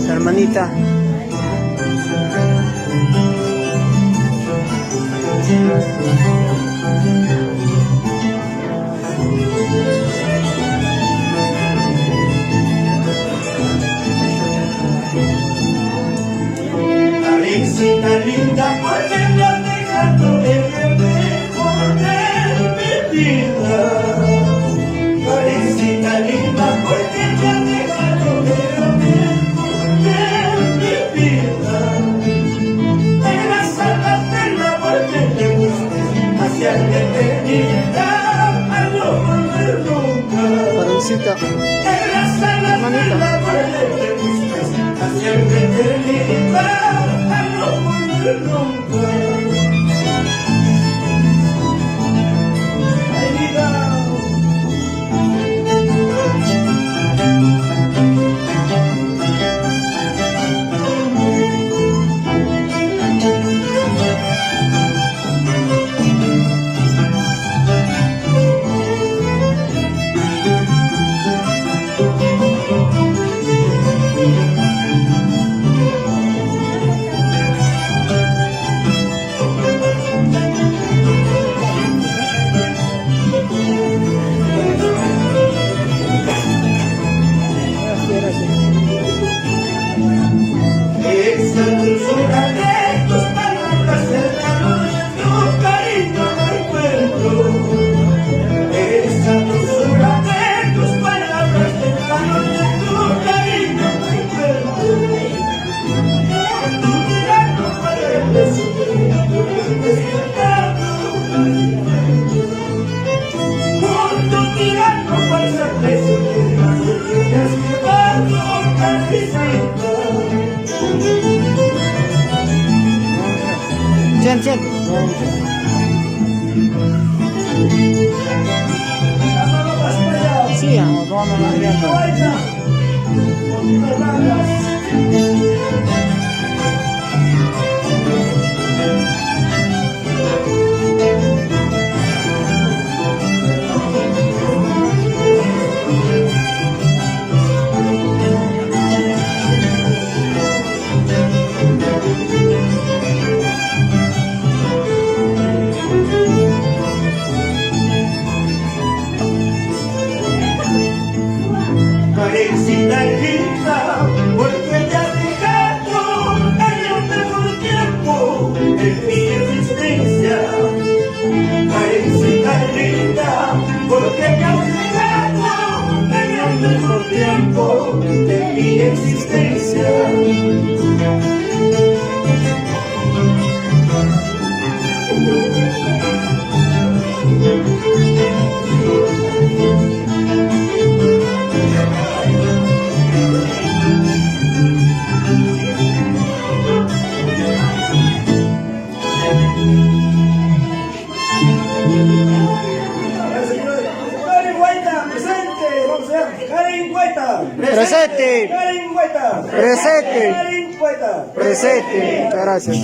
Su hermanita. Karencita linda, porque me has dejado el mejor de mi vida. Karencita linda, porque me has dejado el mejor de mi vida. En las alas de la muerte te busques hacia la eternidad, a no volver nunca. Karencita. En las alas de la muerte te busques hacia la eternidad, a no volver nunca. Ay, vida. Esa dulzura de tus palabras, el calor de tu cariño no encuentro. Esa dulzura de tus palabras, el calor de tu cariño no encuentro. Tu mirar no parece despertado. Con tu mirar no parece despertado, Karencita. Chen, Chen. Sí, vamos a Karencita linda, porque te has dejado en el mejor tiempo de mi existencia. Karencita linda, porque te has dejado en el mejor tiempo de mi existencia. Karen Guaita, presente, vamos a ver. Karen Guaita, Presente. Karen Guaita, Presente. Karen Guaita, Presente. Gracias.